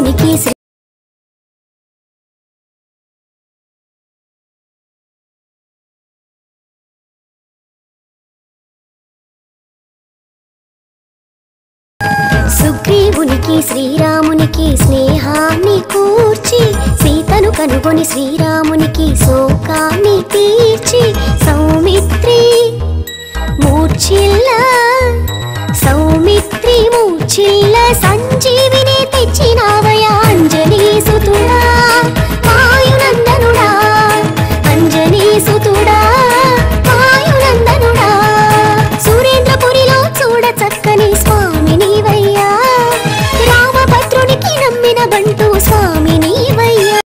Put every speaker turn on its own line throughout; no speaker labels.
సుగ్రీవునికి సుగ్రీవునికి శ్రీరామునికి స్నేహాన్ని కూర్చి సీతను కనుగొని శ్రీరామునికి శోకాన్ని తీర్చి సౌమిత్రి మూర్ఛిల్ల సంజీవిని తెచ్చినావయా అంజనీ సుతుడా వాయునందనుడా అంజనీ సుతుడా వాయునందనుడా సురేంద్రపురిలో చూడ చక్కని స్వామి నీవయ్యా రామభద్రునికి నమ్మిన బంటు స్వామి నీవయ్యా.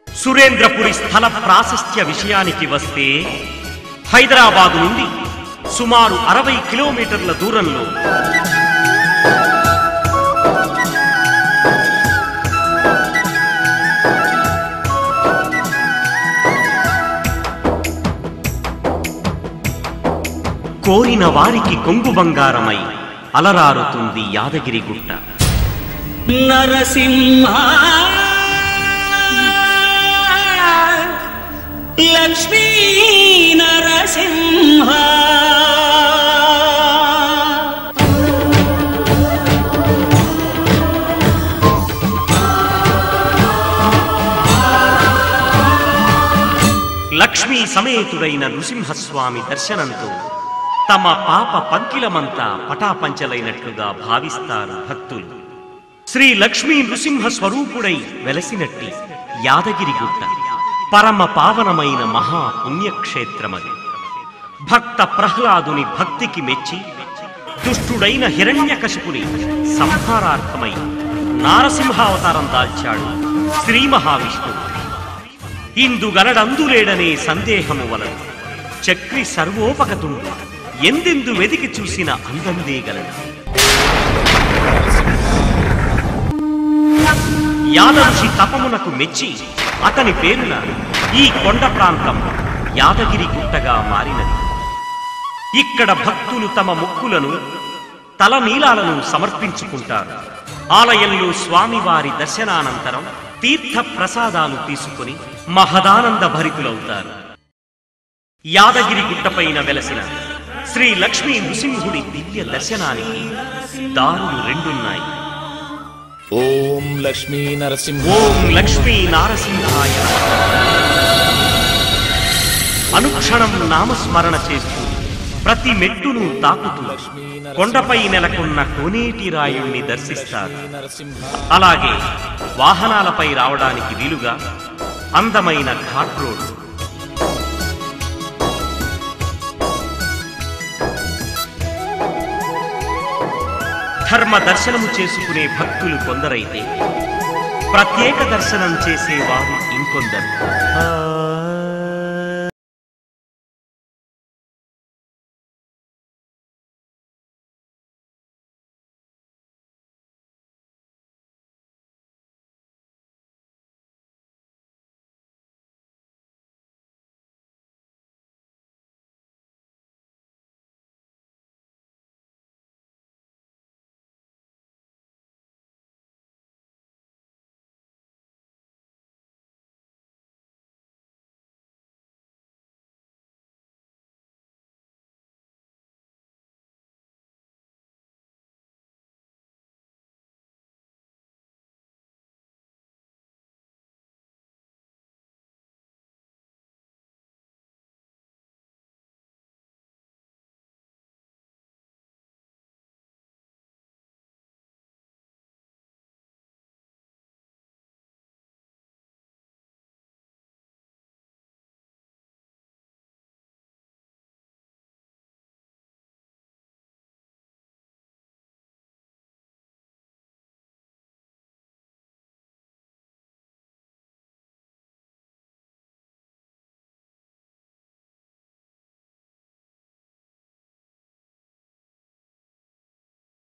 సురేంద్రపురి స్థల ప్రాశస్త్య విషయానికి వస్తే హైదరాబాదు నుండి సుమారు 60 కిలోమీటర్ల దూరంలో కోరిన వారికి కొంగు బంగారమై అలరారుతుంది యాదగిరిగుట్ట.
నరసింహ లక్ష్మీ నరసింహ
లక్ష్మీ సమేతుడైన నృసింహస్వామి దర్శనంతో తమ పాప పంకిలమంతా పటాపంచలైనట్లుగా భావిస్తారు భక్తులు. శ్రీ లక్ష్మీ నృసింహ స్వరూపుడై వెలసినట్టి యాదగిరిగుట్ట పరమ పావనమైన మహాపుణ్యక్షేత్రమది. భక్త ప్రహ్లాదుని భక్తికి మెచ్చి దుష్టుడైన హిరణ్యకశిపుని సంహారార్థమై నారసింహావతారం దాల్చాడు శ్రీ మహావిష్ణువు. ఇందుగలడందులేడనే సందేహము వలన చక్రి సర్వోపగతుండు ఎందెందు వెదికి చూసిన అందందే గలడు. యాదర్షి తపమునకు మెచ్చి అతని పేరున ఈ కొండ ప్రాంతం యాదగిరి గుట్టగా మారినది. ఇక్కడ భక్తులు తమ మొక్కులను తలనీలాలను సమర్పించుకుంటారు. ఆలయంలో స్వామివారి దర్శనానంతరం తీర్థ ప్రసాదాలు తీసుకుని మహదానంద భరితులవుతారు. యాదగిరి గుట్టపైన వెలసిన శ్రీ లక్ష్మీ నృసింహుడి దివ్య దర్శనానికి దారులు రెండున్నాయి.
ఓం లక్ష్మీ నరసింహ
ఓం లక్ష్మీ నారసింహాయ. అనుక్షణం నామస్మరణ చేస్తూ ప్రతి మెట్టును తాకుతూ కొండపై నెలకొన్న కోనేటి రాయుణ్ణి దర్శిస్తారు. అలాగే వాహనాలపై రావడానికి వీలుగా అందమైన ఘాట్ రోడ్, ధర్మ దర్శనము చేసుకునే భక్తులు కొందరైతే ప్రత్యేక దర్శనం చేసేవారు ఇంకొందరు.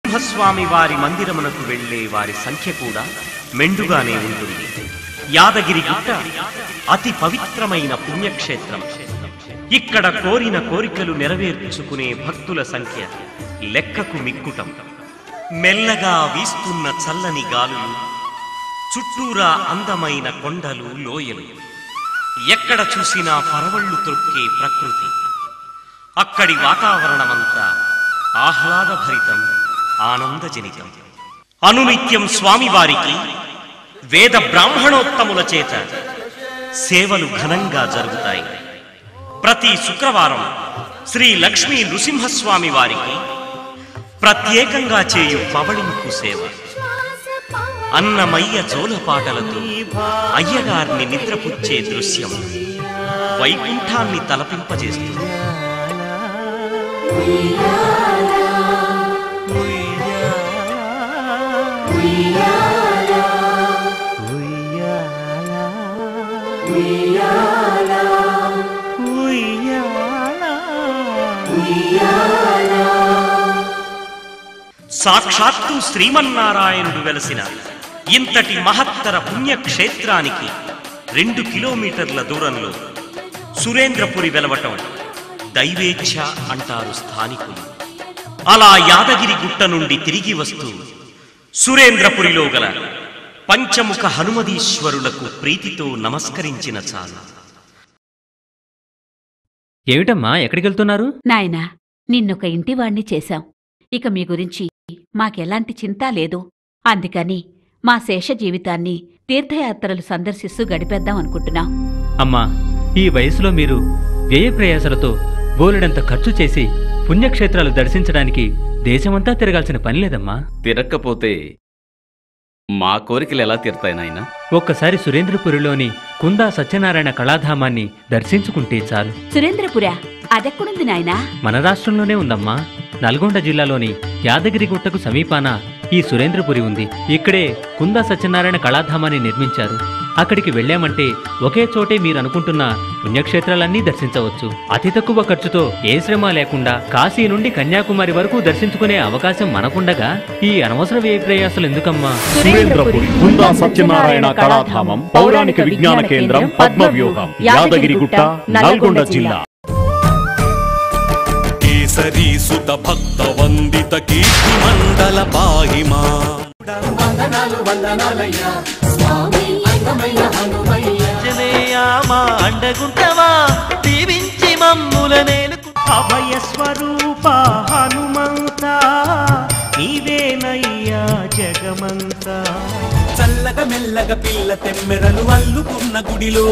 నృసింహస్వామి వారి మందిరమునకు వెళ్లే వారి సంఖ్య కూడా మెండుగానే ఉంటుంది. యాదగిరి గుట్ట అతి పవిత్రమైన పుణ్యక్షేత్రం. ఇక్కడ కోరిన కోరికలు నెరవేర్చుకునే భక్తుల సంఖ్య లెక్కకు మిక్కుటం. మెల్లగా వీస్తున్న చల్లని గాలులు, చుట్టూరా అందమైన కొండలు, లోయలు, ఎక్కడ చూసినా పరవళ్లు త్రొక్కే ప్రకృతి. అక్కడి వాతావరణమంతా ఆహ్లాదభరితం, ఆనందజనితం. అనునిత్యం స్వామివారికి వేద బ్రాహ్మణోత్తముల చేత సేవలు ఘనంగా జరుగుతాయి. ప్రతి శుక్రవారం శ్రీ లక్ష్మీ నృసింహస్వామి వారికి ప్రత్యేకంగా చేయు పవళింపు సేవ, అన్నమయ్య జోలపాటలతో అయ్యగారిని నిద్రపుచ్చే దృశ్యం వైకుంఠాన్ని తలపింపజేస్తుంది. సాక్షాత్తు శ్రీమన్నారాయణుడు వెలసిన ఇంతటి మహత్తర పుణ్యక్షేత్రానికి 2 కిలోమీటర్ల దూరంలో సురేంద్రపురి వెలవటం దైవేచ్ఛ అంటారు స్థానికులు. అలా యాదగిరి గుట్ట నుండి తిరిగి వస్తూ సురేంద్రపురిలో గల పంచముఖ హనుమదీశ్వరులకు ప్రీతితో నమస్కరించిన చాలు.
ఏమిటమ్మా, ఎక్కడికెళ్తున్నారు?
నాయనా, నిన్నొక ఇంటివాణ్ణి చేశాం. ఇక మీ గురించి మాకెలాంటి చింతా లేదు. అందుకని మా శేష జీవితాన్ని తీర్థయాత్రలు సందర్శిస్తూ గడిపేద్దాం అనుకుంటున్నాం.
అమ్మా, ఈ వయసులో మీరు వ్యయ ప్రయాసలతో బోలెడంత ఖర్చు చేసి పుణ్యక్షేత్రాలు దర్శించడానికి దేశమంతా తిరగాల్సిన పని లేదమ్మా.
తిరక్కపోతే మా కోరికలు ఎలా తీరుతాయి నాయనా?
ఒక్కసారి సురేంద్రపురిలోని కుందా సత్యనారాయణ కళాధామాన్ని దర్శించుకుంటే చాలు.
సురేంద్రపురా? అదెక్కడుంది నాయనా?
మన రాష్ట్రంలోనే ఉందమ్మా. నల్గొండ జిల్లాలోని యాదగిరిగుట్టకు సమీపాన ఈ సురేంద్రపురి ఉంది. ఇక్కడే కుందా సత్యనారాయణ కళాధామాన్ని నిర్మించారు. అక్కడికి వెళ్ళామంటే ఒకే చోటే మీరు అనుకుంటున్న పుణ్యక్షేత్రాలన్నీ దర్శించవచ్చు. అతి తక్కువ ఖర్చుతో ఏ శ్రమ లేకుండా కాశీ నుండి కన్యాకుమారి వరకు దర్శించుకునే అవకాశం మనకుండగా ఈ అనవసర వ్యయ ప్రయాసాలు ఎందుకమ్మా?
సురేంద్రపురి బృందా సత్యనారాయణ కళాధామం, పౌరాణిక విజ్ఞాన కేంద్రం, పద్మవ్యూహం, యాదగిరిగుట్ట, నల్గొండ జిల్లా.
కేసరీ సుత భక్త వందిత కీర్తి మండల పాహిమా.
మా అండగుంటవా దీవించి మమ్ముల నేలుకు అభయ స్వరూప హనుమంత నీవేనయ్యా జగమంతా.
చల్లగా మెల్లగా పిల్ల తెమ్మెరలు అల్లుకున్న గుడిలో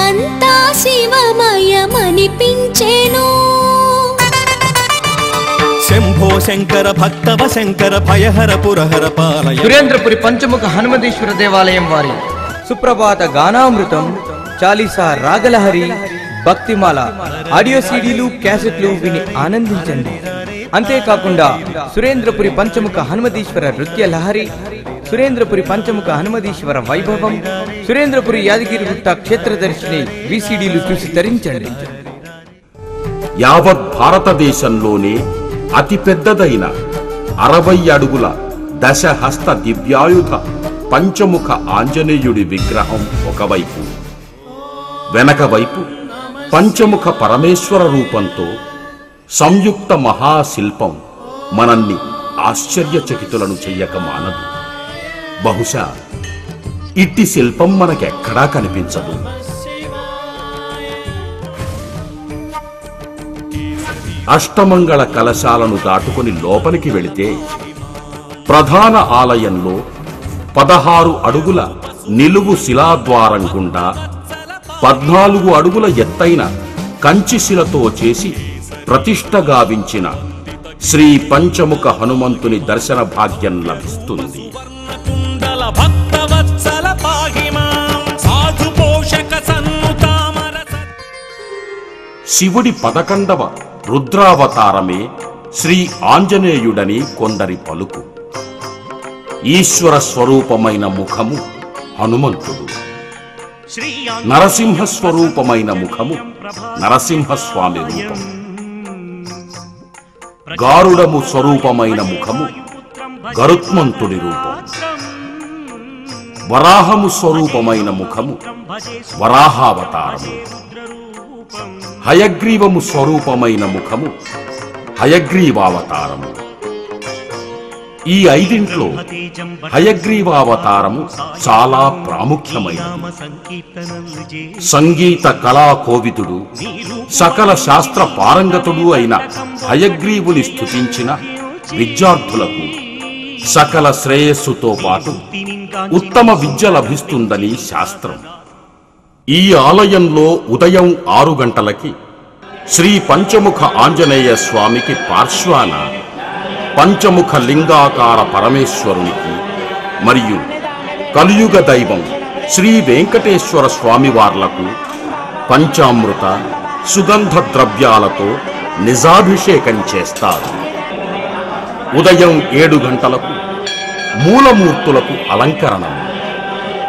అంతా శివమయమనిపించేను.
శంభో శంకర భక్తవ శంకర భయహర పురహర పాలయ.
సురేంద్రపురి పంచముఖ హనుమదీశ్వర దేవాలయం వారి సుప్రభాత గానామృతం, చాలీసా రాగలహరి, భక్తిమాల ఆడియో సీడీలు, క్యాసెట్లు విని ఆనందించండి. అంతేకాకుండా సురేంద్రపురి పంచముఖ హనుమదీశ్వర నృత్య లహరి, సురేంద్రపురి పంచముఖ హనుమదీశ్వర వైభవం, సురేంద్రపురి యాదగిరిగుట్ట క్షేత్రదర్శిని విసిడీలు చూసి తరించండి.
యావత్ భారతదేశంలోనే అతి పెద్దదైన 60 అడుగుల దశహస్త దివ్యాయుధ పంచముఖ ఆంజనేయుడి విగ్రహం ఒకవైపు, వెనక వైపు పంచముఖ పరమేశ్వర రూపంతో సంయుక్త మహాశిల్పం మనల్ని ఆశ్చర్యచకితులను చెయ్యక మానదు. బహుశా ఇట్టి శిల్పం మనకెక్కడా కనిపించదు. అష్టమంగళ కలశాలను దాటుకుని లోపలికి వెళితే ప్రధాన ఆలయంలో 16 అడుగుల నిలువు శిలాద్వారం గుండా 14 అడుగుల ఎత్తైన కంచిశిలతో చేసి ప్రతిష్ఠ గావించిన శ్రీ పంచముఖ హనుమంతుని దర్శన భాగ్యం లభిస్తుంది. శివుడి 11వ రుద్రావతారమే శ్రీ ఆంజనేయుడని కొందరి పలుకు. ఈశ్వర స్వరూపమైన ముఖము హనుమంతుడు, నరసింహ స్వరూపమైన ముఖము నరసింహస్వామి రూపం, గారుడము స్వరూపమైన ముఖము గరుత్మంతుడి రూపం, వరాహము స్వరూపమైన ముఖము వరాహావతారము, హయగ్రీవము స్వరూపమైన ముఖము హయగ్రీవావతారము. ఈ 5 హయగ్రీవావతారము చాలా ప్రాముఖ్యమైనది. సంగీత కళా కోవిదుడు, సకల శాస్త్ర పారంగతుడు అయిన హయగ్రీవుని స్తుతించిన విద్యార్థులకు సకల శ్రేయస్సుతో పాటు ఉత్తమ విద్య లభిస్తుందని శాస్త్రం. ఈ ఆలయంలో ఉదయం 6 గంటలకి శ్రీ పంచముఖ ఆంజనేయ స్వామికి పార్శ్వాన పంచముఖ లింగాకార పరమేశ్వరునికి మరియు కలియుగ దైవం శ్రీ వెంకటేశ్వర స్వామివార్లకు పంచామృత సుగంధ ద్రవ్యాలతో నిజాభిషేకం చేస్తారు. ఉదయం 7 గంటలకు మూలమూర్తులకు అలంకరణం,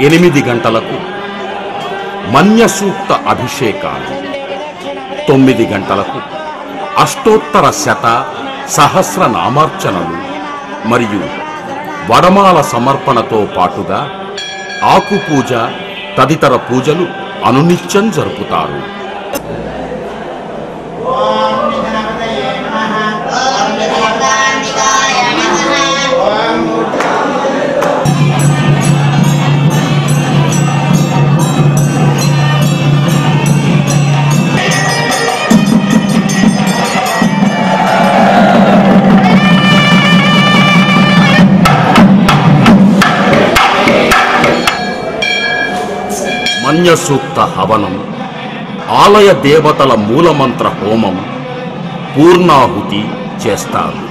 8 గంటలకు మన్యసూక్త అభిషేకాలు, 9 గంటలకు అష్టోత్తర శత సహస్ర నామార్చనలు మరియు వడమాల సమర్పణతో పాటుగా ఆకు పూజ తదితర పూజలు అనునిత్యం జరుపుతారు. మన్యసూక్త హవనం, ఆలయ దేవతల మూలమంత్ర హోమం, పూర్ణాహుతి చేస్తారు.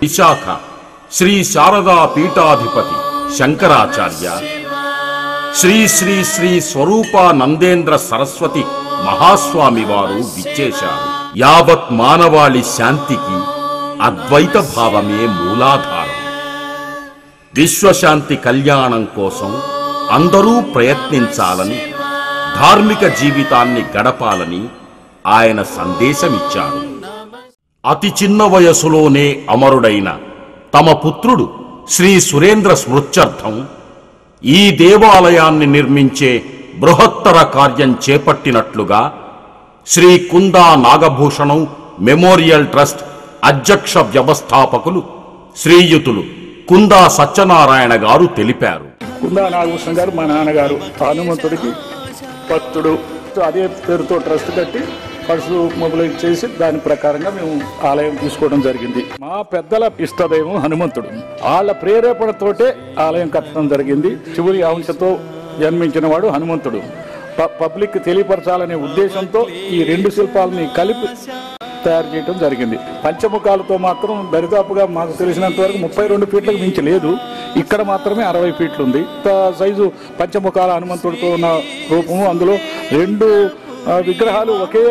విశాఖ శ్రీ శారదా పీఠాధిపతి శంకరాచార్య, శ్రీ శ్రీ శ్రీ స్వరూపానందేంద్ర సరస్వతి మహాస్వామి వారు విచ్చేశారు. యావత్ మానవాళి శాంతికి అద్వైత భావమే మూలాధారం. విశ్వశాంతి కళ్యాణం కోసం అందరూ ప్రయత్నించాలని, ధార్మిక జీవితాన్ని గడపాలని ఆయన సందేశమిచ్చారు. అతి చిన్న వయసులోనే అమరుడైన తమ పుత్రుడు శ్రీ సురేంద్ర స్మృత్యర్థం ఈ దేవాలయాన్ని నిర్మించే బృహత్తర కార్యం చేపట్టినట్లుగా శ్రీ కుందా నాగభూషణం మెమోరియల్ ట్రస్ట్ అధ్యక్ష వ్యవస్థాపకులు శ్రీయుతులు కుందా సత్యనారాయణ గారు తెలిపారు.
కుందా నాగభూషణం గారు మా నాన్నగారు హనుమంతుడికి భక్తుడు. అదే పేరుతో ట్రస్ట్ కట్టి ఫండ్స్ మొబిలైజ్ చేసి దాని ప్రకారంగా మేము ఆలయం తీసుకోవడం జరిగింది. మా పెద్దల ఇష్టదైవం హనుమంతుడు, వాళ్ళ ప్రేరేపణతోటే ఆలయం కట్టడం జరిగింది. శివుని అంశతో జన్మించిన వాడు హనుమంతుడు. పబ్లిక్ తెలియపరచాలనే ఉద్దేశంతో ఈ రెండు శిల్పాలని కలిపి తయారు చేయడం జరిగింది. పంచముఖాలతో మాత్రం దరిదాపుగా మాకు తెలిసినంత వరకు 32 ఫీట్లకు మించి లేదు. ఇక్కడ మాత్రమే 60 ఫీట్లు ఉంది. సైజు పంచముఖాల హనుమంతుడితో ఉన్న రూపము, అందులో 2 విగ్రహాలు ఒకే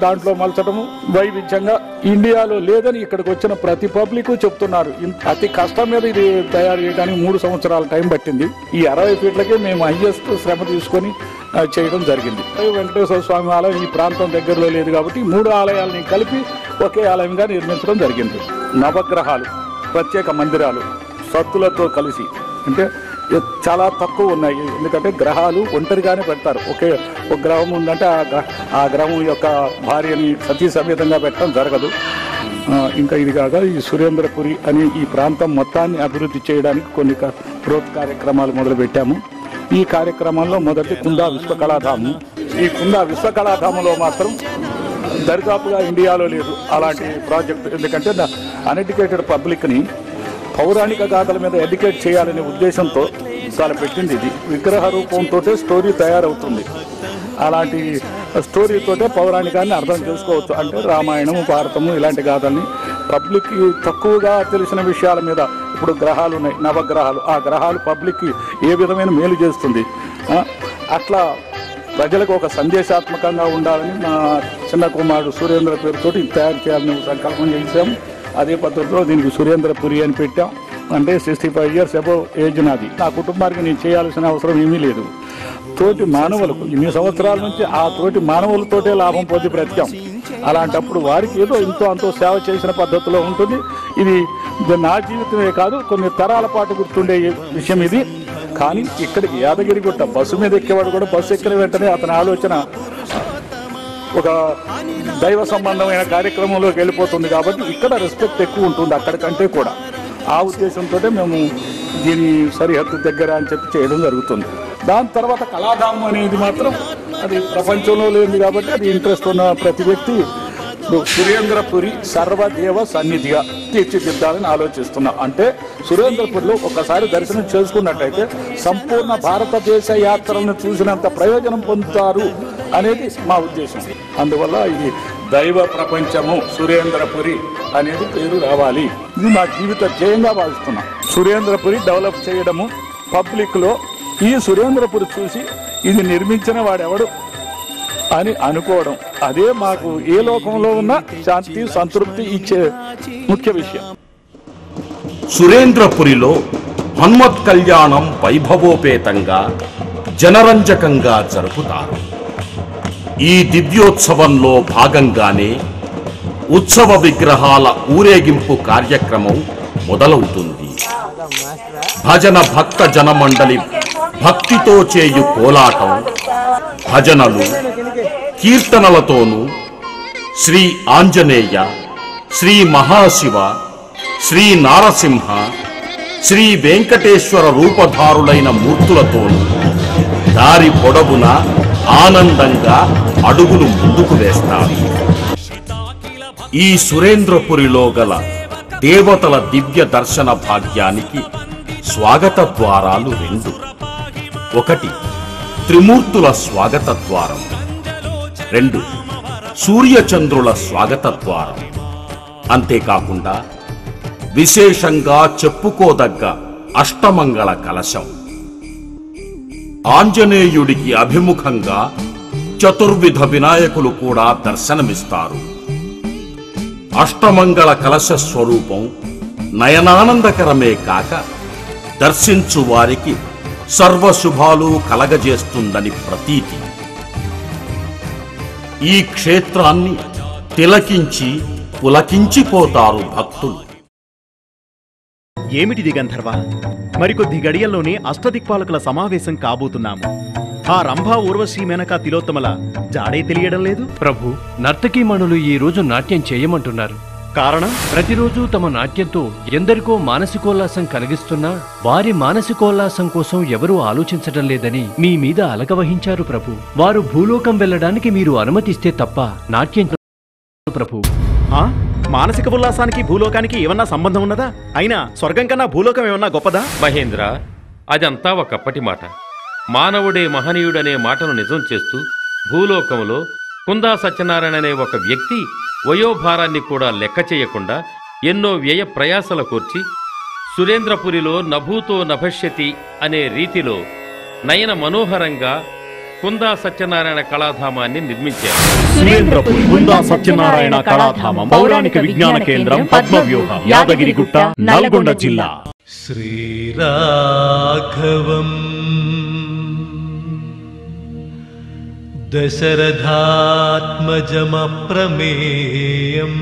దాంట్లో మలచడము వైవిధ్యంగా ఇండియాలో లేదని ఇక్కడికి వచ్చిన ప్రతి పబ్లిక్ చెప్తున్నారు. అతి కష్టం మీద ఇది తయారు చేయడానికి 3 సంవత్సరాల టైం పట్టింది. ఈ 60 ఫీట్లకే మేము హైయెస్ట్ శ్రమ తీసుకొని చేయడం జరిగింది. వెంకటేశ్వర స్వామి ఆలయం ఈ ప్రాంతం దగ్గరలో లేదు కాబట్టి 3 ఆలయాలని కలిపి ఒకే ఆలయంగా నిర్మించడం జరిగింది. నవగ్రహాలు, ప్రత్యేక మందిరాలు సత్తులతో కలిసి, అంటే చాలా తక్కువ ఉన్నాయి. ఎందుకంటే గ్రహాలు ఒంటరిగానే పెడతారు. ఒక గ్రహం ఉందంటే ఆ గ్రహం యొక్క భార్యని సతీ సమేతంగా పెట్టడం జరగదు. ఇంకా ఇది కాక ఈ సురేంద్రపురి అని ఈ ప్రాంతం మొత్తాన్ని అభివృద్ధి చేయడానికి కొన్ని బృహత్ కార్యక్రమాలు మొదలుపెట్టాము. ఈ కార్యక్రమంలో మొదటి కుందా విశ్వకళాధామం. ఈ కుందా విశ్వకళాధామంలో మాత్రం దరిదాపుగా ఇండియాలో లేదు అలాంటి ప్రాజెక్ట్. ఎందుకంటే అన్ఎడ్యుకేటెడ్ పబ్లిక్ని పౌరాణిక గాథల మీద ఎడ్యుకేట్ చేయాలనే ఉద్దేశంతో చాలా పెట్టింది. ఇది విగ్రహ రూపంతో స్టోరీ తయారవుతుంది. అలాంటి స్టోరీతోటే పౌరాణికాన్ని అర్థం చేసుకోవచ్చు. అంటే రామాయణము, భారతము ఇలాంటి గాథల్ని పబ్లిక్కి తక్కువగా తెలిసిన విషయాల మీద, ఇప్పుడు గ్రహాలు ఉన్నాయి, నవగ్రహాలు, ఆ గ్రహాలు పబ్లిక్కి ఏ విధమైన మేలు చేస్తుంది, అట్లా ప్రజలకు ఒక సందేశాత్మకంగా ఉండాలని మా చిన్న కుమారుడు సురేంద్ర పేరుతో తయారు చేయాలని సంకల్పం చేశాము. అదే పద్ధతిలో దీనికి సురేంద్రపురి అని పెట్టాం. అంటే 65 ఇయర్స్ అబౌవ్ ఏజ్ నాది. నా కుటుంబానికి నేను చేయాల్సిన అవసరం ఏమీ లేదు. తోటి మానవులకు ఇన్ని సంవత్సరాల నుంచి ఆ తోటి మానవులతోటే లాభం పొంది బ్రతికాం. అలాంటప్పుడు వారికి ఏదో ఇంతో అంతో సేవ చేసిన పద్ధతిలో ఉంటుంది. ఇది నా జీవితమే కాదు, కొన్ని తరాల పాటు గుర్తుండే విషయం ఇది. కానీ ఇక్కడికి యాదగిరిగుట్ట బస్సు మీద ఎక్కేవాడు కూడా బస్సు ఎక్కిన వెంటనే అతని ఆలోచన ఒక దైవ సంబంధమైన కార్యక్రమంలోకి వెళ్ళిపోతుంది. కాబట్టి ఇక్కడ రెస్పెక్ట్ ఎక్కువ ఉంటుంది అక్కడికంటే కూడా. ఆ ఉద్దేశంతో మేము దీని సరిహద్దు దగ్గర అని చెప్పి చేయడం జరుగుతుంది. దాని తర్వాత కళాధామం అనేది మాత్రం అది ప్రపంచంలో లేదు కాబట్టి అది ఇంట్రెస్ట్ ఉన్న ప్రతి వ్యక్తి సురేంద్రపురి సర్వదేవ సన్నిధిగా తీర్చిదిద్దాలని ఆలోచిస్తున్నాం. అంటే సురేంద్రపురిలో ఒకసారి దర్శనం చేసుకున్నట్టయితే సంపూర్ణ భారతదేశ యాత్రలను చూసినంత ప్రయోజనం పొందుతారు అనేది మా ఉద్దేశం. అందువల్ల ఇది దైవ ప్రపంచము సురేంద్రపురి అనేది పేరు రావాలి. ఇది మా జీవిత ధ్యేయంగా భావిస్తున్నాం. సురేంద్రపురి డెవలప్ చేయడము, పబ్లిక్లో ఈ సురేంద్రపురి చూసి ఇది నిర్మించిన వాడెవడు అని అనుకోవడం, అదే మాకు ఏ లోకంలో ఉన్న శాంతి సంతృప్తి ఇచ్చే ముఖ్య విషయం.
సురేంద్రపురిలో హనుమత్ కళ్యాణం వైభవోపేతంగా జనరంజకంగా జరుపుతారు. ఈ దివ్యోత్సవంలో భాగంగానే ఉత్సవ విగ్రహాల ఊరేగింపు కార్యక్రమం మొదలవుతుంది. భజన భక్త జనమండలి భక్తితో చేయు కోలాటం, భజనలు, కీర్తనలతోనూ శ్రీ ఆంజనేయ, శ్రీ మహాశివ, శ్రీ నారసింహ, శ్రీ వెంకటేశ్వర రూపధారులైన మూర్తులతోనూ దారి పొడవున ఆనందంగా అడుగులు ముందుకు వేస్తారు. ఈ సురేంద్రపురిలో గల దేవతల దివ్య దర్శన భాగ్యానికి స్వాగత ద్వారాలు 2. ఒకటి త్రిమూర్తుల స్వాగత ద్వారం, 2 సూర్యచంద్రుల స్వాగత ద్వారం. అంతేకాకుండా విశేషంగా చెప్పుకోదగ్గ అష్టమంగళ కలశం, ఆంజనేయుడికి అభిముఖంగా చతుర్విధ వినాయకులు కూడా దర్శనమిస్తారు. అష్టమంగళ కలశ స్వరూపం నయనానందకరమే కాక దర్శించు వారికి సర్వశుభాలు కలగజేస్తుందని ప్రతీతి. ఈ క్షేత్రాన్ని తిలకించి పులకించిపోతారు భక్తులు.
ఏమిటిది గంధర్వ? మరికొద్ది గడియల్లోనే అష్టదిక్పాలకుల సమావేశం కాబోతున్నాము. ఆ రంభా ఊర్వశీ మేనకా తిలోత్తమల జాడే తెలియడం లేదు.
ప్రభు, నర్తకీమణులు ఈ రోజు నాట్యం చేయమంటున్నారు.
కారణం?
ప్రతిరోజు తమ నాట్యంతో ఎందరికో మానసికోల్లాసం కలిగిస్తున్నా వారి మానసికోల్లాసం కోసం ఎవరూ ఆలోచించడం లేదని మీ మీద అలకవహించారు ప్రభు. వారు భూలోకం వెళ్ళడానికి మీరు అనుమతిస్తే తప్ప నాట్యం ప్రభు.
మానసిక ఉల్లాసానికి భూలోకానికి ఏమన్నా సంబంధం ఉన్నదా? అయినా స్వర్గం కన్నా భూలోకం ఏమన్నా గొప్పదా?
మహేంద్ర, అదంతా ఒకప్పటి మాట. మానవుడే మహనీయుడనే మాటను నిజం చేస్తూ భూలోకంలో కుందా సత్యనారాయణ అనే ఒక వ్యక్తి వయోభారాన్ని కూడా లెక్క చేయకుండా ఎన్నో వ్యయ ప్రయాసల కూర్చి సురేంద్రపురిలో నభూతో నభష్యతి అనే రీతిలో నయన మనోహరంగా కుందా సత్యనారాయణ కళాధామాన్ని నిర్మించారు.
సురేంద్రపురి కుందా సత్యనారాయణ కళాధామం పౌరాణిక విజ్ఞాన కేంద్రం పద్మవ్యూహం, యాదగిరిగుట్ట, నల్గొండ జిల్లా.
శ్రీరాఘవం దశరథాత్మజమప్రమేయం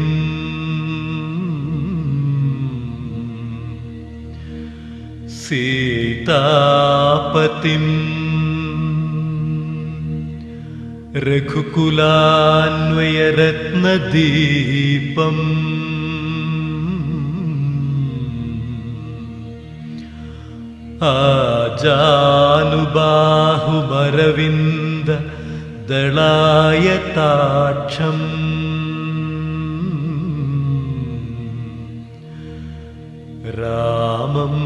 సీతాపతిం రఘుకులాన్వయరత్నదీపం ఆజానుబాహుమరవింద దళాయతాక్షం రామం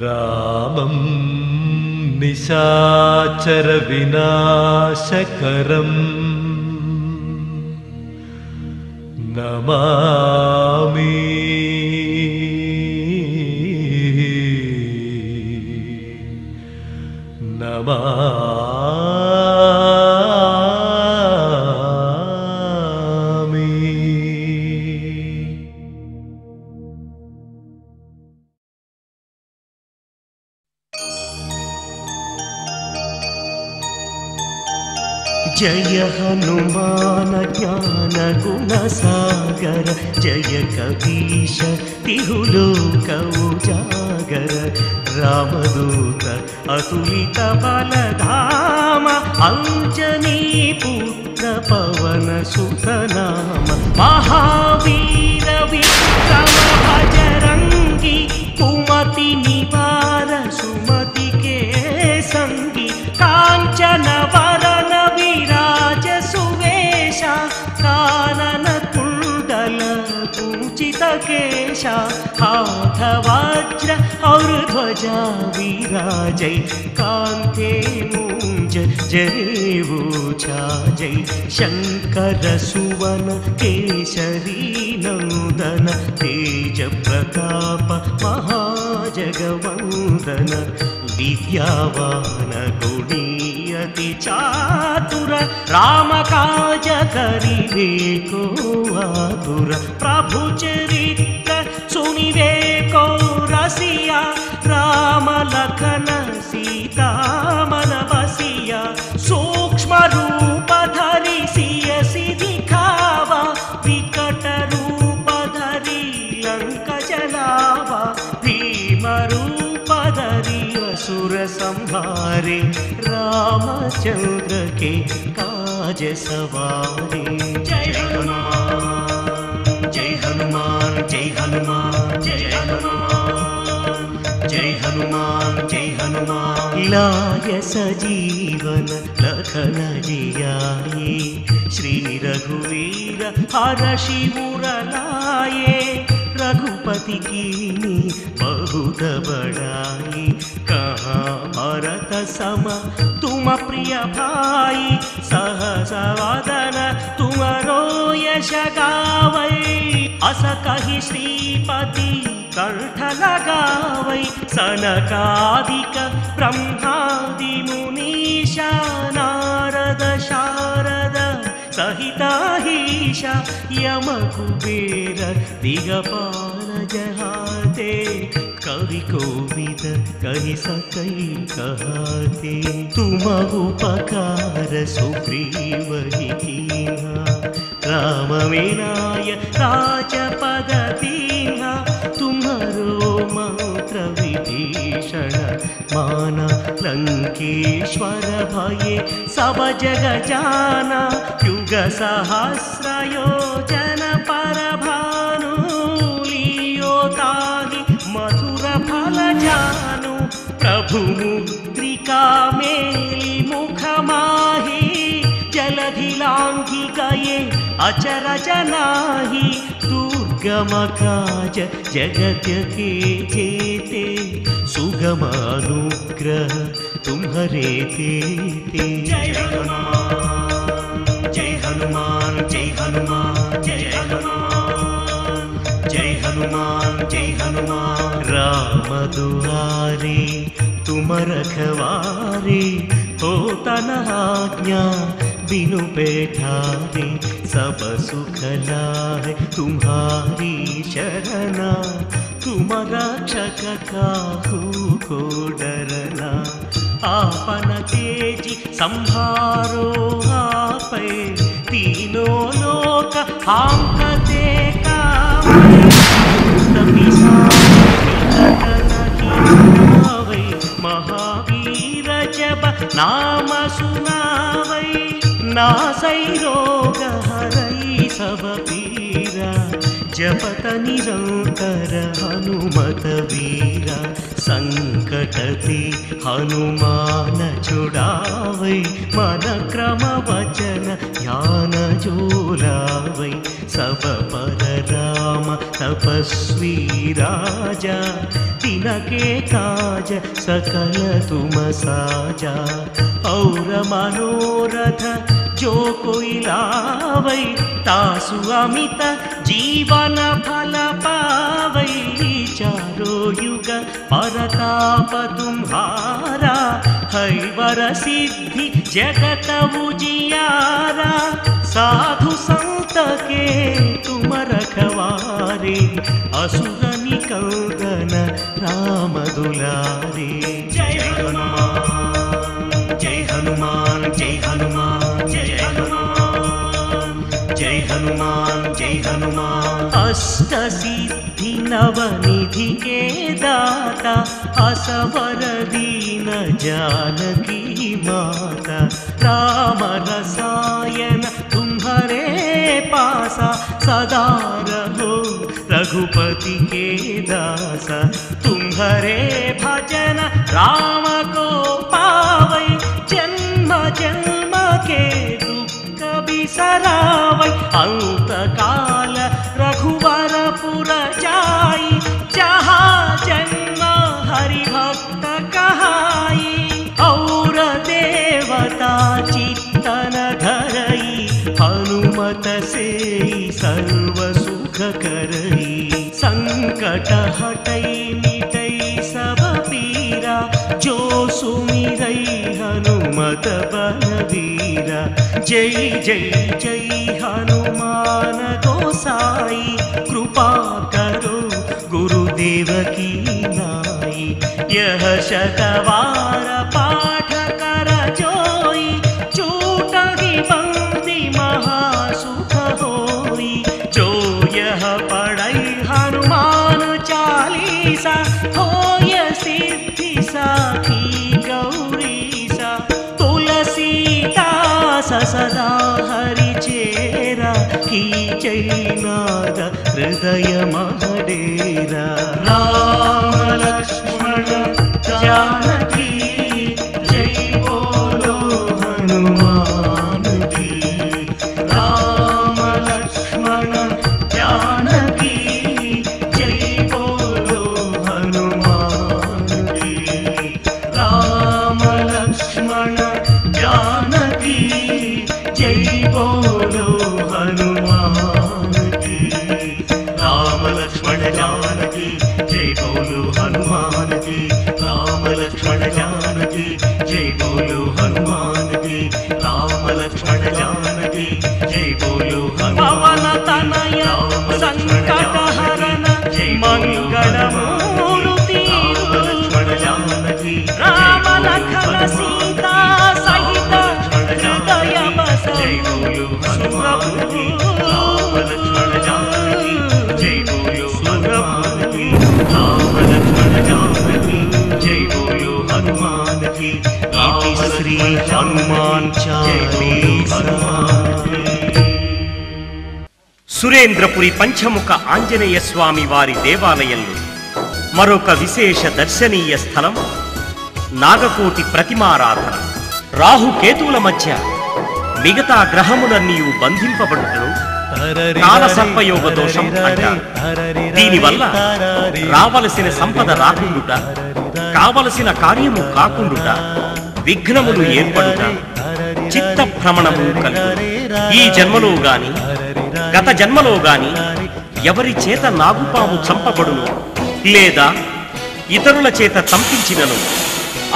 రామం నిశాచర వినాశకరం నమామి.
जय हनुमान ज्ञान गुण सागर जय कपीश तिहुलोक उजागर रामदूत अतुलित बलधाम अंजनी पुत्र पवन सुत नाम महावीर विक्रम भजरंगी कुमति निवार सुमति के संगी कांचन वरन विराज सुवेशा कानन कुंडल कुंचित केशा हाथ वज्र और ध्वजा विराजै कांते मूंज जनेऊ छाजै शंकर सुवन केसरी नंदन तेज प्रताप महाजगवंदन विद्यावान गुणी अति चातुर राम काज करिबे को आतुर प्रभु चरित्र सुनिबे को रसिया राम लखन सीता मन बसिया सूक्ष्म रूप धरि सियसि दिखावा विकट रूप धरि लंक जलावा भीम रूप धरि असुर संहारे रामचंद्र के काज सवारे। जय हनुमान जय हनुमान जय हनुमान जय हनुमान जय हनुमान जय हनुमान लाय सजीवन लखन जियाए श्री रघुवीर हरषि उर लाए रघुपति कीनी बहुत बड़ाई कहाँ भरत सम तुम प्रिय भाई सहस वदन तुमरो यश गावै अस कहि श्रीपति कंठ लगावै सनकादिक ब्रह्मादि मुनीशा नारद शारद सहित ईश यम कुबेर दिगपाल जहाते कवि कोविद कहि सकै कहते तुम उपकार सुग्रीव ही कीन्हा राम विनाय राजपद दीन्हा तुम्हारो मंत्र विभीषण माना लंकेश्वर भये सब जग जाना युग सहस्र योजन पर भानु लियो ताहि मधुर फल जानु प्रभु मुद्रिका मेली मुख माही जलधि लांघि गए अचरज नाही दुर्गम काज जगत के जेते सुगम अनुग्रह तुम्हारे तेते। जय हनुमान जय हनुमान जय हनुमान जय हनुमान जय हनुमान जय हनुमान राम दुआरे तुम रखवारे होता न आज्ञा बिनु बैठारे सब सुख लाए तुम्हारी शरणा तुम रक्षक काहू को डरना आपन तेजी संहारो आपै तीनों लोक हांकते कावै महावीर जब नाम सुनावै नासै रोग हरै सब पीरा जपत निरंतर हनुमत वीरा संकट ते हनुमान छुड़ावै मन क्रम वचन ध्यान जोलावै सब पर राम तपस्वी राजा तिनके काज सकल तुम साजा और मनोरथ जो कोई लावै तासु अमित जीवन फल पावै चारो युग परताप तुम्हारा है वर सिद्धि जगत उजियारा साधु संत के तुम रखवारे असुर निकंदन राम दुलारे। जय हनुमान जय हनुमान जय हनुमान जय हनुमान जय हनुमान जय हनुमान अष्ट सिद्धि नवनिधि के दाता असवर दीन जानकी माता राम रसायन तुम्हारे पासा सदा रहो रघुपति के दासा तुम्हारे भजन राम को पावै जन्म जन्म के दुख बिसरावै अंत काल रघुवर पुर जाई जहाँ जन्म हरि भक्त कहाई और देवता चित्तन धरई हनुमत से सर्व सुख करई संकट हटई मिटई सब पीरा जो सुमिरई हनुमत बलवीरा। जय जय जय हनुमान गोसाई कृपा करो गुरुदेव की नाई यह शतवार पाठ कर जोई छूटहि बंदी महासुख होई जो यह पढ़ई हनुमान चालीसा होय सिद्धि साखी गौरीसा तुलसीदास सदा हरि चेरा की जयनाद हृदय महडेरा। राम लक्ष्मण जानकी जय बोलो हनुमान की राम लक्ष्मण जानकी जय बोलो हनुमान की राम लक्ष्मण जानकी जय बोलो हनुमान की राम लक्ष्मण जानकी जय बोलो हनुमान की राम लक्ष्मण जानकी जय बोलो हनुमान की राम लक्ष्मण जानकी जय बोलो हनुमान సంకటహరణ మంగళమూర్తి రామ లఖన సీతా సహిత హృదయ బస శ్రీ హనుమాన్ సురేంద్రపురి పంచముఖ ఆంజనేయ స్వామి వారి దేవాలయంలో మరొక విశేష దర్శనీయ స్థలం నాగకోటి ప్రతిమారాధన. రాహుకేతువుల మధ్య మిగతా గ్రహములన్నీ బంధింపబడుటను కాలసర్పయోగ దోషం అంటారు. దీనివల్ల రావలసిన సంపద రాకుండుట, కావలసిన కార్యము కాకుండుట, విఘ్నములు ఏర్పడుట, చిత్త భ్రమణము కలుగు. ఈ జన్మలో గాని గత జన్మలో గాని ఎవరి చేత నాగుపాము చంపబడును లేదా ఇతరుల చేత చంపించినను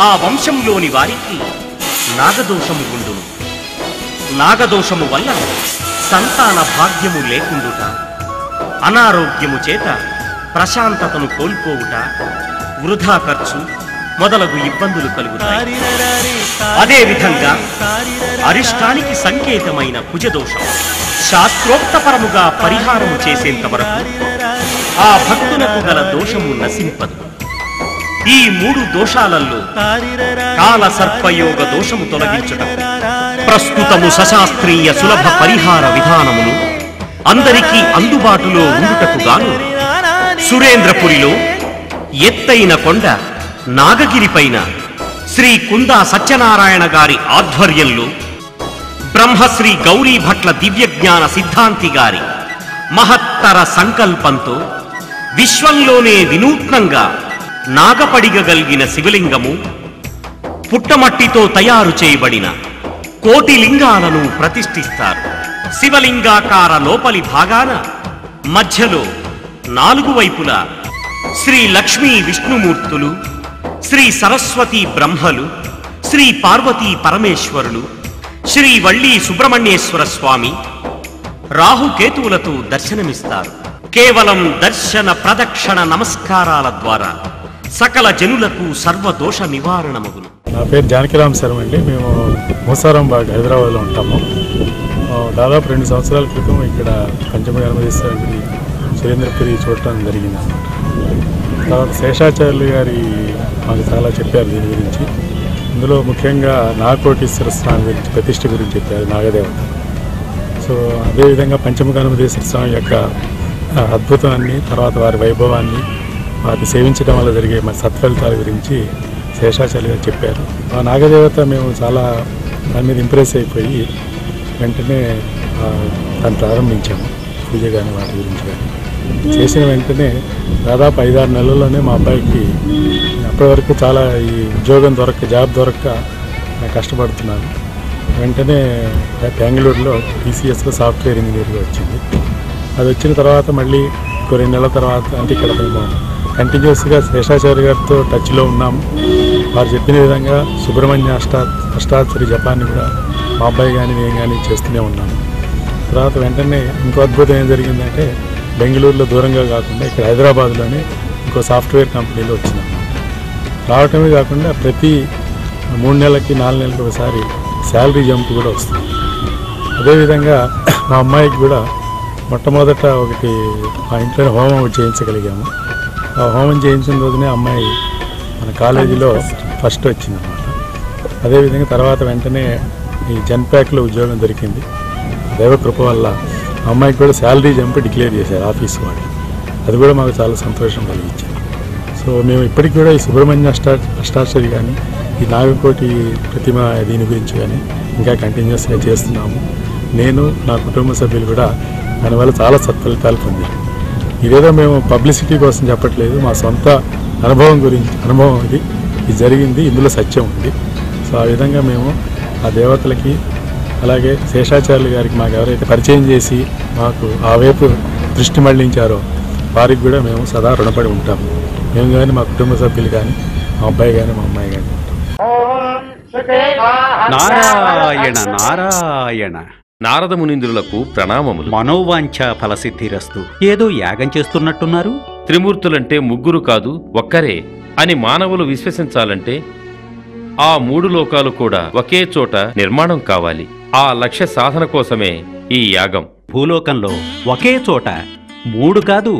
ఆ వంశంలోని వారికి నాగదోషము ఉండును. నాగదోషము వల్ల సంతాన భాగ్యము లేకుండుట, అనారోగ్యము చేత ప్రశాంతతను కోల్పోవుట, వృధా ఖర్చు మొదలగు ఇబ్బందులు కలుగుతాయి. అదేవిధంగా అరిష్టానికి సంకేతమైన కుజదోషం శాస్త్రోక్తపరముగా పరిహారము చేసేంత వరకు ఆ భక్తులకు గల దోషము నశింపదు. ఈ 3 దోషాలలో కాల సర్పయోగ దోషము తొలగించటం ప్రస్తుతము సశాస్త్రీయ సులభ పరిహార విధానములు అందరికీ అందుబాటులో ఉండుటకు గాను సురేంద్రపురిలో ఎత్తైన కొండ నాగగిరిపైన శ్రీ కుందా సత్యనారాయణ గారి ఆధ్వర్యంలో బ్రహ్మశ్రీ గౌరీ భట్ల దివ్యజ్ఞాన సిద్ధాంతి గారి మహత్తర సంకల్పంతో విశ్వంలోనే వినూత్నంగా నాగపడిగగలిగిన శివలింగము, పుట్టమట్టితో తయారు చేయబడిన కోటి లింగాలను ప్రతిష్ఠిస్తారు. శివలింగాకార లోపలి భాగాన మధ్యలో 4 వైపులా శ్రీ లక్ష్మీ విష్ణుమూర్తులు, శ్రీ సరస్వతి బ్రహ్మలు, శ్రీ పార్వతీ పరమేశ్వరులు, శ్రీ వళ్ళీ సుబ్రహ్మణ్యేశ్వర స్వామి రాహుకేతువులతో దర్శనమిస్తారు. కేవలం దర్శన ప్రదక్షిణ నమస్కారాల ద్వారా సకల జనులకు సర్వదోష నివారణమగును.
నా పేరు జానకిరామ్ శర్మ అండి. మేము మూసారాంబాగ్ హైదరాబాద్లో ఉంటాము. దాదాపు 2 సంవత్సరాల క్రితం ఇక్కడ పంచముఖ హనుమేశ్వర గుడి సురేంద్రపురి చూడటం జరిగింది అన్నమాట. తర్వాత శేషాచార్యులు గారి మాకు చాలా చెప్పారు దీని గురించి. ఇందులో ముఖ్యంగా నాగకోటీశ్వర స్వామి గురించి, ప్రతిష్ఠ గురించి చెప్పారు, నాగదేవత. సో అదేవిధంగా పంచముఖ హనుమేశ్వర స్వామి యొక్క అద్భుతాన్ని, తర్వాత వారి వైభవాన్ని, వారిని సేవించడం వల్ల జరిగే మన సత్ఫలితాల గురించి శేషాచార్య గారు చెప్పారు. ఆ నాగదేవత మేము చాలా దాని మీద ఇంప్రెస్ అయిపోయి వెంటనే దాన్ని ప్రారంభించాము. పూజ కానీ వాటి గురించి కానీ చేసిన వెంటనే దాదాపు 5-6 నెలల్లోనే మా అబ్బాయికి అప్పటి వరకు చాలా ఈ ఉద్యోగం జాబ్ దొరక్క కష్టపడుతున్నాను. వెంటనే బెంగళూరులో TCSలో సాఫ్ట్వేర్ ఇంజనీర్గా వచ్చింది. అది వచ్చిన తర్వాత మళ్ళీ 2 నెలల తర్వాత అంటే ఇక్కడ మేము కంటిన్యూస్గా శేషాచార్య గారితో టచ్లో ఉన్నాము. వారు చెప్పిన విధంగా సుబ్రహ్మణ్య అష్టాక్షరి జపాన్ని కూడా మా అబ్బాయి కానీ నేను కానీ చేస్తూనే ఉన్నాము. తర్వాత వెంటనే ఇంకో అద్భుతం ఏం జరిగిందంటే బెంగళూరులో దూరంగా కాకుండా ఇక్కడ హైదరాబాద్లోనే ఇంకో సాఫ్ట్వేర్ కంపెనీలో వచ్చిందన్నమాట. రావటమే కాకుండా ప్రతి 3 నెలలకి 4 నెలలకి ఒకసారి శాలరీ జంప్ కూడా వస్తుంది. అదేవిధంగా మా అమ్మాయికి కూడా మొట్టమొదట ఒకటి మా ఇంట్లోనే హోమం చేయించగలిగాము. ఆ హోమం చేయించిన రోజునే అమ్మాయి మన కాలేజీలో ఫస్ట్ వచ్చిందన్నమాట. అదేవిధంగా తర్వాత వెంటనే ఈ జన్ప్యాక్లో ఉద్యోగం దొరికింది. దైవకృప వల్ల అమ్మాయికి కూడా శాలరీ జంప్ డిక్లేర్ చేశారు ఆఫీస్ వాళ్ళు. అది కూడా మాకు చాలా సంతోషం కలిగించింది. సో మేము ఇప్పటికి కూడా ఈ సుబ్రహ్మణ్య అష్టాక్షరి కానీ ఈ నాగకోటి ప్రతిమ దీని గురించి కానీ ఇంకా కంటిన్యూస్గా చేస్తున్నాము. నేను నా కుటుంబ సభ్యులు కూడా దానివల్ల చాలా సత్ఫలితాలు పొందారు. ఇదేదో మేము పబ్లిసిటీ కోసం చెప్పట్లేదు, మా సొంత అనుభవం ఇది జరిగింది, ఇందులో సత్యం ఉంది. సో ఆ విధంగా మేము ఆ దేవతలకి అలాగే శేషాచార్యులు గారికి మాకు ఎవరైతే పరిచయం చేసి మాకు ఆ వైపు దృష్టి మళ్లించారో వారికి కూడా మేము సదా రుణపడి ఉంటాము. మేము కానీ మా కుటుంబ సభ్యులు కానీ మా అబ్బాయి కానీ మా అమ్మాయి కానీ.
నారాయణ నారాయణ
నారద మునీంద్రులకు ప్రణామములు.
మనోవాంఛ ఫలసిద్ధిరస్తు. ఏదో యాగం చేస్తున్నట్టున్నారు.
త్రిమూర్తులంటే ముగ్గురు కాదు ఒక్కరే అని మానవులు విశ్వసించాలంటే ఆ 3 లోకాలు కూడా ఒకే చోట నిర్మాణం కావాలి. ఆ లక్ష్య సాధన కోసమే ఈ యాగం.
భూలోకంలో ఒకే చోట 3 కాదు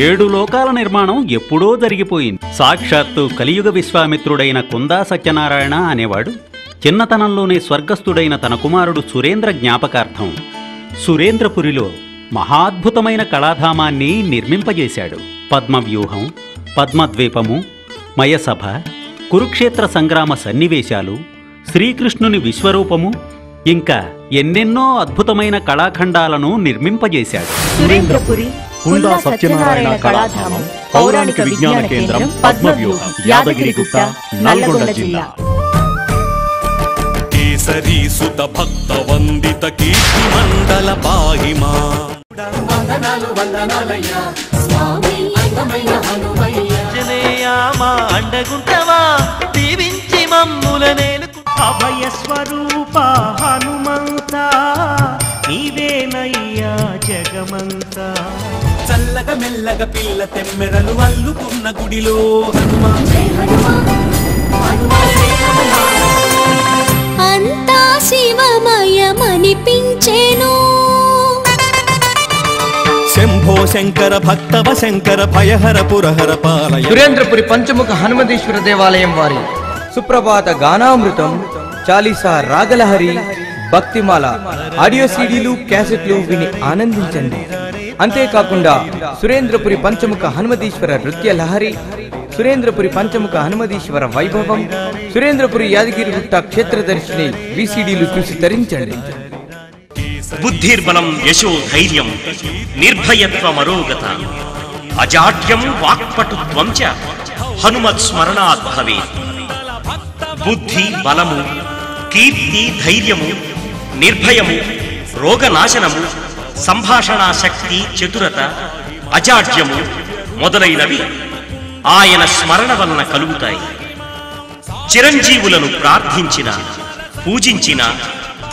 7 లోకాల నిర్మాణం ఎప్పుడో జరిగిపోయింది. సాక్షాత్తు కలియుగ విశ్వామిత్రుడైన కుందా సత్యనారాయణ అనేవాడు చిన్నతనంలోనే స్వర్గస్థుడైన తన కుమారుడు సురేంద్ర జ్ఞాపకార్థం సురేంద్రపురిలో మహాద్భుతమైన కళాధామాన్ని నిర్మింపజేశాడు. పద్మవ్యూహం, పద్మద్వీపము, మయసభ, కురుక్షేత్ర సంగ్రామ సన్నివేశాలు, శ్రీకృష్ణుని విశ్వరూపము, ఇంకా ఎన్నెన్నో అద్భుతమైన కళాఖండాలను నిర్మింపజేశాడు.
సురేంద్రపురి కుందా సత్యనారాయణ కళాధామం, పౌరాణిక విజ్ఞాన కేంద్రం, పద్మవ్యూహం, యాదగిరిగుట్ట, నల్గొండ జిల్లా.
కేసరీ సుత భక్త వందిత కీర్తి మండల పాహిమా.
జనేయామా అండగుంటవా దీవించి మమ్ముల నేలుకు అభయ స్వరూప హనుమంత నీవేనయ్యా జగమంతా.
చల్లగా మెల్లగా పిల్ల తెమ్మెరలు అల్లుకున్న గుడిలో
అంతా శివమయమనిపించేను.
శంభో శంకర భక్తవ శంకర భయహర పురహర పాలయ.
సురేంద్రపురి పంచముఖ హనుమదీశ్వర దేవాలయం వారి సుప్రభాత గానామృతం, చాలీసా రాగలహరి, భక్తిమాల ఆడియో సీడీలు, క్యాసెట్లు విని ఆనందించండి. అంతేకాకుండా సురేంద్రపురి పంచముఖ హనుమదీశ్వర నృత్య లహరి, సురేంద్రపురి పంచముఖ హనుమదీశ్వర వైభవం, సురేంద్రపురి యాదగిరిగుట్ట క్షేత్రదర్శిని విసిడీలు చూసి తరించండి.
బుద్ధిర్బలం యశో ధైర్యం నిర్భయత్వమరోగత అజాడ్యం వాక్పటుత్వం చ హనుమత్ స్మరణాత్ భవేత్. బుద్ధి బలము, కీర్తి ధైర్యము, నిర్భయము, రోగనాశనము, సంభాషణా శక్తి, చతురత, అజాడ్యము మొదలైనవి ఆయన స్మరణ వలన కలుగుతాయి. చిరంజీవులను ప్రార్థించిన, పూజించిన,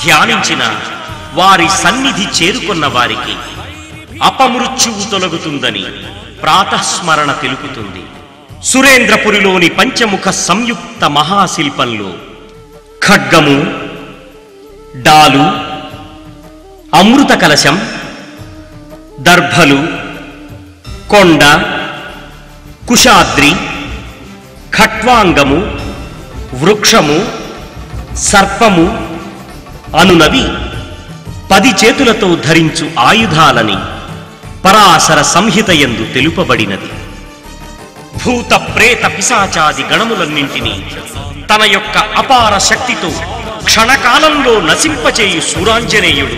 ధ్యానించిన వారి సన్నిధి చేరుకున్న వారికి అపమృత్యువు తొలగుతుందని ప్రాతస్మరణ తెలుపుతుంది. సురేంద్రపురిలోని పంచముఖ సంయుక్త మహాశిల్పంలో ఖడ్గము, డాలు, అమృత కలశం, దర్భలు, కొండ, కుశాద్రి, ఖట్వాంగము, వృక్షము, సర్పము అనునవి 10 చేతులతో ధరించు ఆయుధాలని పరాశర సంహితయందు తెలుపబడినది. భూత ప్రేత పిశాచాది గణములన్నింటినీ తన యొక్క అపార శక్తితో క్షణకాలంలో నశింపచేయు సూరాంజనేయుడు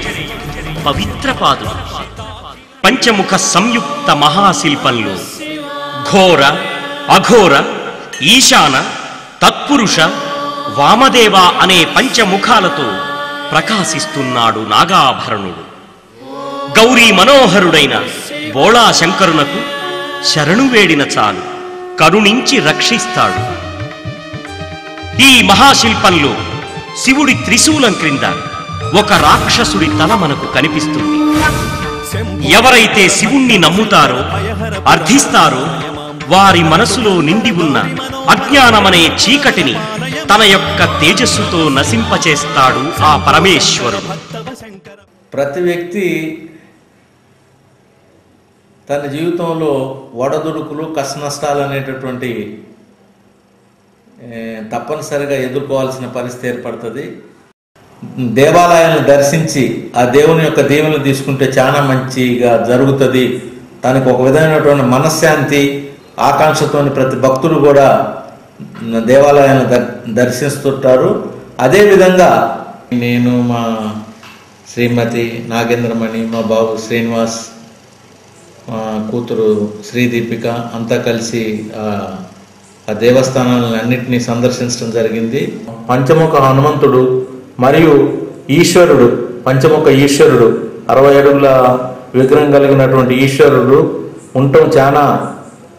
పవిత్రపాదుడు. పంచముఖ సంయుక్త మహాశిల్పంలో ఘోర, అఘోర, ఈశాన, తత్పురుష, వామదేవ అనే పంచముఖాలతో ప్రకాశిస్తున్నాడు నాగాభరణుడు. గౌరీ మనోహరుడైన బోళా శంకరునకు శరణు వేడిన చాలు కరుణించి రక్షిస్తాడు. ఈ మహాశిల్పంలో శివుడి త్రిశూలం క్రింద ఒక రాక్షసుడి తల మనకు కనిపిస్తుంది. ఎవరైతే శివుణ్ణి నమ్ముతారో, అర్థిస్తారో వారి మనసులో నిండి ఉన్న అజ్ఞానమనే చీకటిని తన యొక్క తేజస్సుతో నశింపచేస్తాడు ఆ పరమేశ్వరుడు.
ప్రతి వ్యక్తి తన జీవితంలో ఒడదుడుకులు, కష్టనష్టాలు అనేటటువంటి తప్పనిసరిగా ఎదుర్కోవాల్సిన పరిస్థితి ఏర్పడుతుంది. దేవాలయాలను దర్శించి ఆ దేవుని యొక్క దీవెనలు తీసుకుంటే చాలా మంచిగా జరుగుతుంది. దానికి ఒక విధమైనటువంటి మనశ్శాంతి, ఆకాంక్షతోని ప్రతి భక్తులు కూడా దేవాలయాలను దర్శిస్తుంటారు. అదేవిధంగా నేను, మా శ్రీమతి నాగేంద్రమణి, మా బాబు శ్రీనివాస్, మా కూతురు శ్రీదీపిక అంతా కలిసి ఆ దేవస్థానాలను అన్నింటినీ సందర్శించడం జరిగింది. పంచముఖ హనుమంతుడు మరియు ఈశ్వరుడు, పంచముఖ ఈశ్వరుడు 60 అడుగుల విగ్రహం కలిగినటువంటి ఈశ్వరుడు ఉండటం చాలా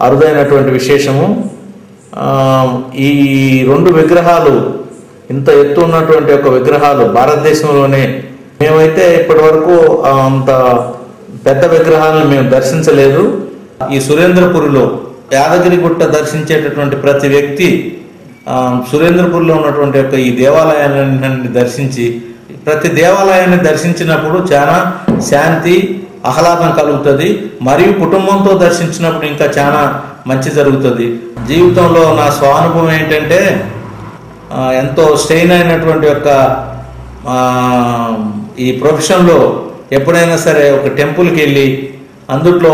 అరుదైనటువంటి విశేషము. ఈ 2 విగ్రహాలు, ఇంత ఎత్తు ఉన్నటువంటి ఒక విగ్రహాలు భారతదేశంలోనే మేమైతే ఇప్పటి వరకు అంత పెద్ద విగ్రహాలను మేము దర్శించలేదు. ఈ సురేంద్రపురిలో యాదగిరిగుట్ట దర్శించేటటువంటి ప్రతి వ్యక్తి సురేంద్రపురిలో ఉన్నటువంటి యొక్క ఈ దేవాలయాన్ని దర్శించి, ప్రతి దేవాలయాన్ని దర్శించినప్పుడు చాలా శాంతి ఆహ్లాదం కలుగుతుంది. మరియు కుటుంబంతో దర్శించినప్పుడు ఇంకా చాలా మంచి జరుగుతుంది. జీవితంలో నా స్వానుభవం ఏంటంటే, ఎంతో స్ట్రెయిన్ అయినటువంటి యొక్క ఈ ప్రొఫెషన్లో ఎప్పుడైనా సరే ఒక టెంపుల్కి వెళ్ళి అందుట్లో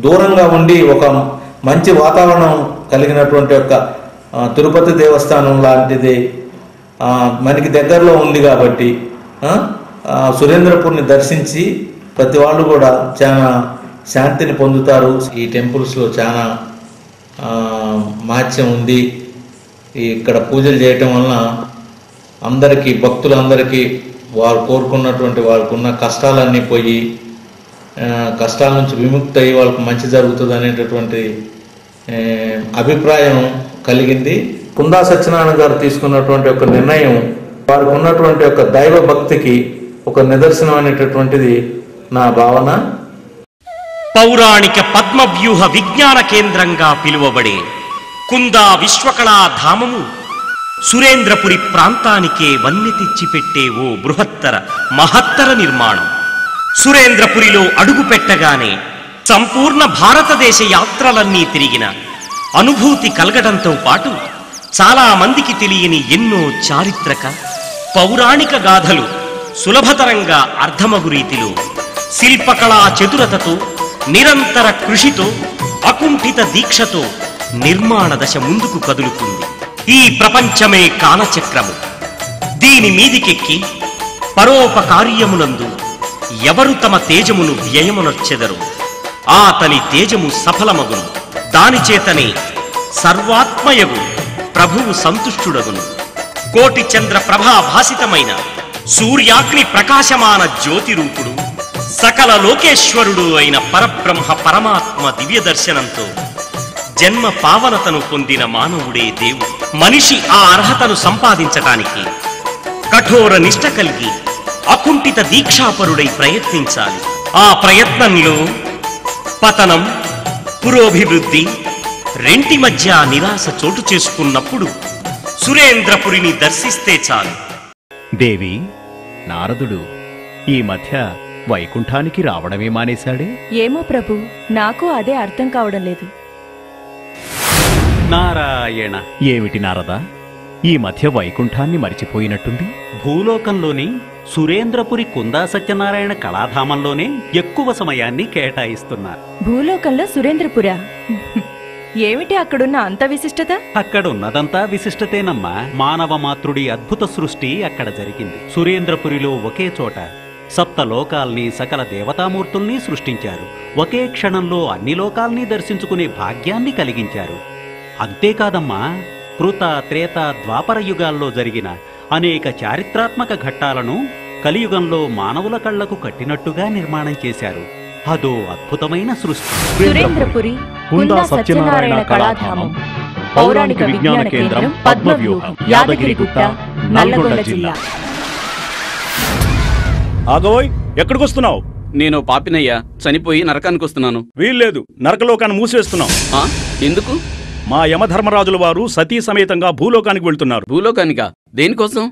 దూరంగా ఉండి ఒక మంచి వాతావరణం కలిగినటువంటి యొక్క తిరుపతి దేవస్థానం లాంటిది మనకి దగ్గరలో ఉంది కాబట్టి సురేంద్రపూర్ని దర్శించి ప్రతి వాళ్ళు కూడా చాలా శాంతిని పొందుతారు. ఈ టెంపుల్స్లో చాలా మహత్యం ఉంది. ఇక్కడ పూజలు చేయటం వలన అందరికీ, భక్తులందరికీ వారు కోరుకున్నటువంటి వాళ్ళకున్న కష్టాలన్నీ పోయి కష్టాల నుంచి విముక్తి అయ్యి వాళ్ళకు మంచి జరుగుతుంది అనేటటువంటి అభిప్రాయం కలిగింది. కుందా సత్యనారాయణ గారు తీసుకున్నటువంటి ఒక నిర్ణయం వారికి ఉన్నటువంటి ఒక దైవ భక్తికి ఒక నిదర్శనం అనేటటువంటిది నా భావన.
పౌరాణిక పద్మవ్యూహ విజ్ఞాన కేంద్రంగా పిలువబడే కుందా విశ్వకళా ధామము సురేంద్రపురి ప్రాంతానికే వన్నె తెచ్చిపెట్టే ఓ బృహత్తర మహత్తర నిర్మాణం. సురేంద్రపురిలో అడుగు పెట్టగానే సంపూర్ణ భారతదేశ యాత్రలన్నీ తిరిగిన అనుభూతి కలగడంతో పాటు చాలా మందికి తెలియని ఎన్నో చారిత్రక పౌరాణిక గాథలు సులభతరంగా అర్థమగు రీతిలో శిల్పకళా చతురతతో, నిరంతర కృషితో, అకుంఠిత దీక్షతో నిర్మాణ దశ ముందుకు కదులుతుంది. ఈ ప్రపంచమే కాలచక్రము. దీని మీదికెక్కి పరోపకార్యమునందు ఎవరు తమ తేజమును వ్యయమునొచ్చెదరు, ఆతని తేజము సఫలమగును. దానిచేతనే సర్వాత్మయగు ప్రభువు సంతుష్టుడగును. కోటి చంద్ర ప్రభాభాసితమైన సూర్యాగ్ని ప్రకాశమాన జ్యోతిరూపుడు, సకల లోకేశ్వరుడు అయిన పరబ్రహ్మ పరమాత్మ దివ్య దర్శనంతో జన్మ పావనతను పొందిన మానవుడే దేవుడు. మనిషి ఆ అర్హతను సంపాదించటానికి కఠోర నిష్ట కలిగి అకుంఠిత దీక్షాపరుడై ప్రయత్నించాలి. ఆ ప్రయత్నంలో పతనం, పురోభివృద్ధి రెంటి మధ్య నిరాశ చోటు చేసుకున్నప్పుడు సురేంద్రపురిని దర్శిస్తే చాలు.
దేవి, నారదుడు ఈ మధ్య వైకుంఠానికి రావడమే మానేశాడే?
ఏమో ప్రభు, నాకు అదే అర్థం కావడం లేదు.
నారాయణ.
ఏమిటి నారదా, ఈ మధ్య వైకుంఠాన్ని మరిచిపోయినట్టుంది?
భూలోకంలోని సురేంద్రపురి కుందా సత్యనారాయణ కళాధామంలోనే ఎక్కువ సమయాన్ని కేటాయిస్తున్నారు.
భూలోకంలో సురేంద్రపుర ఏమిటి అక్కడున్న అంత విశిష్టత?
అక్కడున్నదంతా విశిష్టతేనమ్మా. మానవ మాతృడి అద్భుత సృష్టి అక్కడ జరిగింది. సురేంద్రపురిలో ఒకే చోట సప్తలోకాల్ని, సకల దేవతామూర్తుల్ని సృష్టించారు. ఒకే క్షణంలో అన్ని లోకాల్ని దర్శించుకునే భాగ్యాన్ని కలిగించారు. అంతేకాదమ్మా, కృత, త్రేత, ద్వాపర యుగాల్లో జరిగిన అనేక చారిత్రాత్మక ఘట్టాలను కలియుగంలో మానవుల కళ్లకు కట్టినట్టుగా నిర్మాణం చేశారు. అదో అద్భుతమైన సృష్టి.
సురేంద్రపురి కుందా సత్యనారాయణ కళాధామం, పౌరాణిక విజ్ఞాన కేంద్రం, పద్మవ్యూహం, యాదగిరిగుట్ట, నల్లగొండ జిల్లా.
ఆగోయ్, ఎక్కడికొస్తున్నావు?
నేను పాపినయ్యా, చనిపోయి నరకానికి వస్తున్నాను.
వీల్లేదు, నరకలోకాన్ని మూసివేస్తున్నావు.
ఎందుకు?
మా యమధర్మరాజుల వారు సతీ సమేతంగా భూలోకానికి వెళ్తున్నారు.
భూలోకానికా? దేనికోసం?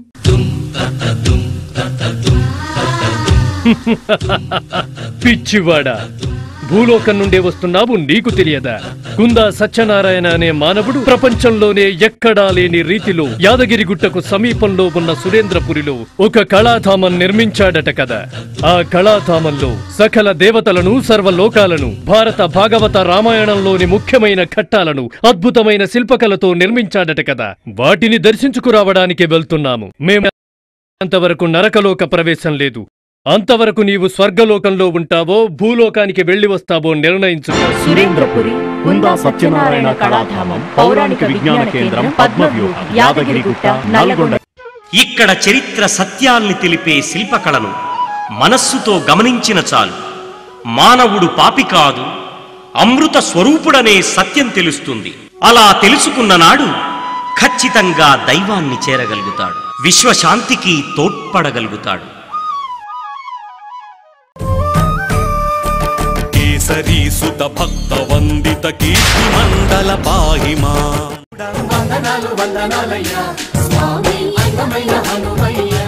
పిచ్చివాడా, భూలోకం నుండే వస్తున్నావు, నీకు తెలియదా? కుందా సత్యనారాయణ అనే మానవుడు ప్రపంచంలోనే ఎక్కడా లేని రీతిలో యాదగిరిగుట్టకు సమీపంలో ఉన్న సురేంద్రపురిలో ఒక కళాధామం నిర్మించాడట కదా. ఆ కళాధామంలో సకల దేవతలను, సర్వలోకాలను, భారత భాగవత రామాయణంలోని ముఖ్యమైన ఘట్టాలను అద్భుతమైన శిల్పకళతో నిర్మించాడట కదా. వాటిని దర్శించుకురావడానికి వెళ్తున్నాము. మేము అంతవరకు నరకలోక ప్రవేశం లేదు. అంతవరకు నీవు స్వర్గలోకంలో ఉంటావో, భూలోకానికి వెళ్లి వస్తావో నిర్ణయించుకో.
సురేంద్రపురి కుందా సత్యనారాయణ కళాధామం, పౌరాణిక విజ్ఞాన కేంద్రం, పద్మవ్యూహం, యాదగిరిగుట్ట, నల్లగొండ.
ఇక్కడ చరిత్ర సత్యాల్ని తెలిపే శిల్పకళను మనస్సుతో గమనించిన చాలు మానవుడు పాపి కాదు, అమృత స్వరూపుడనే సత్యం తెలుస్తుంది. అలా తెలుసుకున్న నాడు ఖచ్చితంగా దైవాన్ని చేరగలుగుతాడు, విశ్వశాంతికి తోడ్పడగలుగుతాడు.
కేసరీ సుత భక్త వందిత కీర్తి మండల పాహిమా.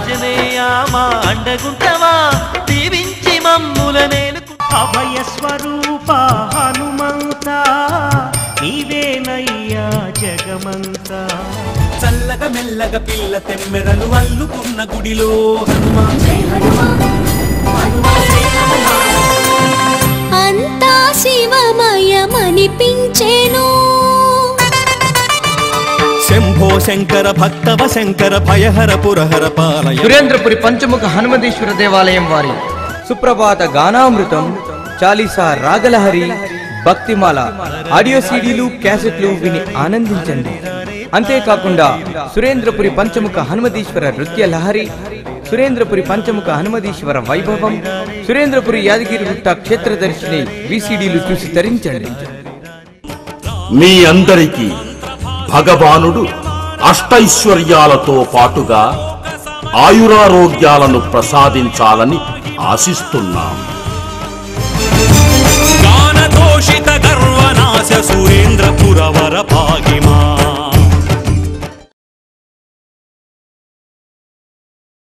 జనేయా మా అండగుంటవా దీవించి మమ్ముల నేలుకు అభయ స్వరూప హనుమంత నీవేనయ్యా జగమంతా.
చల్లగా మెల్లగా పిల్ల తెమ్మెరలు అల్లుకున్న గుడిలో
అంతా శివమయమనిపించేను.
శంభో శంకర భక్తవ శంకర భయహర పురహర పాలయ.
సురేంద్రపురి పంచముఖ హనుమదీశ్వర దేవాలయం వారి సుప్రభాత గానామృతం, చాలీసా రాగలహరి, భక్తిమాల ఆడియో సీడీలు, క్యాసెట్లు విని ఆనందించండి. అంతేకాకుండా సురేంద్రపురి పంచముఖ హనుమదీశ్వర నృత్య లహరి, సురేంద్రపురి పంచముఖ హనుమదీశ్వర వైభవం, సురేంద్రపురి యాదగిరిగుట్ట క్షేత్రదర్శిని విసిడీలు చూసి తరించండి.
మీ అందరికీ భగవానుడు అష్టైశ్వర్యాలతో పాటుగా ఆయురారోగ్యాలను ప్రసాదించాలని ఆశిస్తున్నాం.
గానతోషిత గర్వనాశ సురేంద్రపురవర పాగిమా.